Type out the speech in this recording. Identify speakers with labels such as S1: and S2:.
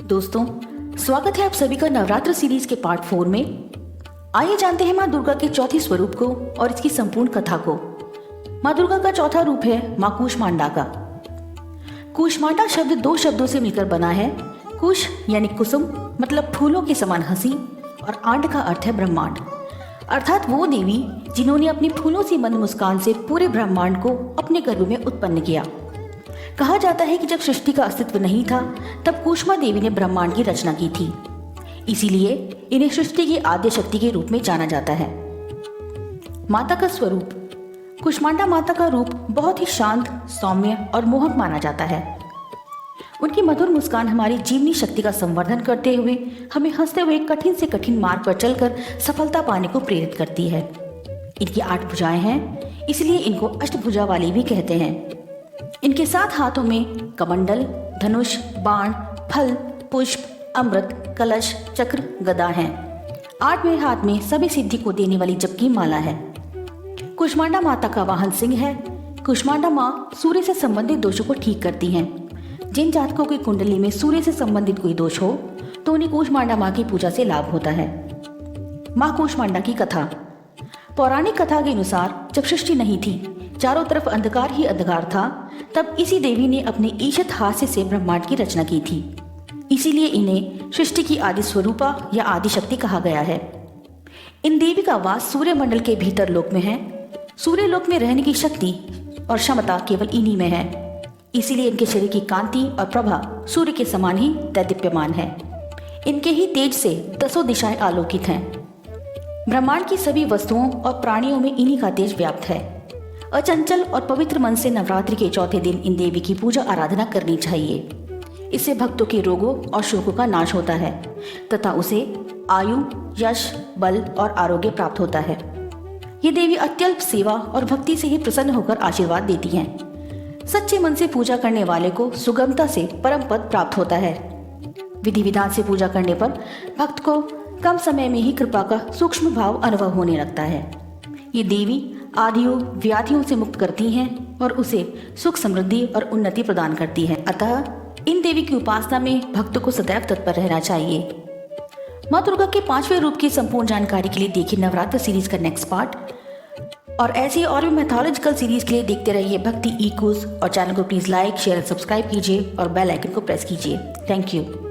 S1: दोस्तों, स्वागत है आप सभी का नवरात्र सीरीज के पार्ट 4 में। आइए जानते हैं माँ दुर्गा के चौथे स्वरूप को और इसकी संपूर्ण कथा को। माँ दुर्गा का चौथा रूप है माँ कूष्मांडा का। कूष्मांडा शब्द दो शब्दों से मिलकर बना है। कुश यानी कुसुम मतलब फूलों के समान हंसी, और आंड का अर्थ है ब्रह्मांड, अर्थात वो देवी जिन्होंने अपनी फूलों सी मंद मुस्कान से पूरे ब्रह्मांड को अपने गर्भ में उत्पन्न किया। कहा जाता है कि जब सृष्टि का अस्तित्व नहीं था तब कूष्मा देवी ने ब्रह्मांड की रचना की थी, इसीलिए इन्हें सृष्टि की आद्य शक्ति के रूप में जाना जाता है। माता का स्वरूप। कूष्मांडा माता का रूप बहुत ही शांत, सौम्य और मोहक माना जाता है। उनकी मधुर मुस्कान हमारी जीवनी शक्ति का संवर्धन करते हुए हमें हंसते हुए कठिन से कठिन मार्ग पर चलकर सफलता पाने को प्रेरित करती है। इनकी 8 भुजाएं हैं, इसलिए इनको अष्टभुजा वाली भी कहते हैं। इनके 7 हाथों में कमंडल, धनुष, बाण, फल, पुष्प, अमृत, कलश, चक्र, गदा हैं। 8वें हाथ में सभी सिद्धि को देने वाली जप की माला है। कूष्मांडा माता का वाहन सिंह है। कूष्मांडा माँ सूर्य से संबंधित दोषों को ठीक करती हैं। जिन जातकों की कुंडली में सूर्य से संबंधित कोई दोष हो तो उन्हें कूष्मांडा माँ की पूजा से लाभ होता है। माँ कूष्मांडा की कथा। पौराणिक कथा के अनुसार जब सृष्टि नहीं थी, चारों तरफ अंधकार ही अंधकार था, तब इसी देवी ने अपने ईशत हास्य से ब्रह्मांड की रचना की थी। इसीलिए इन्हें सृष्टि की आदि स्वरूपा या आदि शक्ति कहा गया है। इन देवी का वास सूर्य मंडल के भीतर लोक में है। सूर्य लोक में रहने की शक्ति और क्षमता केवल इन्हीं में है। इसीलिए इनके शरीर की कांति और प्रभा सूर्य के समान ही दैदीप्यमान है। इनके ही तेज से 10 दिशाएं आलोकित हैं। ब्रह्मांड की सभी वस्तुओं और प्राणियों में इन्हीं का तेज व्याप्त है। अचंचल और पवित्र मन से नवरात्रि के चौथे दिन इन देवी की पूजा आराधना करनी चाहिए। इससे भक्तों के रोगों और शोकों का नाश होता है तथा उसे आयु, यश, बल और आरोग्य प्राप्त होता है। ये देवी अत्यल्प सेवा और भक्ति से ही प्रसन्न होकर आशीर्वाद देती हैं। सच्चे मन से पूजा करने वाले को सुगमता से परम पद प्राप्त होता है। विधि विधान से पूजा करने पर भक्त को कम समय में ही कृपा का सूक्ष्म भाव अनुभव होने लगता है। ये देवी आदियों व्याधियों से मुक्त करती हैं और उसे सुख, समृद्धि और उन्नति प्रदान करती हैं। अतः इन देवी की उपासना में भक्तों को सदैव तत्पर रहना चाहिए। माँ दुर्गा के 5वें रूप की संपूर्ण जानकारी के लिए देखिए नवरात्र सीरीज का नेक्स्ट पार्ट, और ऐसी और भी मैथोलॉजिकल सीरीज के लिए देखते रहिए भक्ति ई क्विज। और चैनल को प्लीज लाइक, शेयर और सब्सक्राइब कीजिए और बेल आइकन को प्रेस कीजिए। Thank you.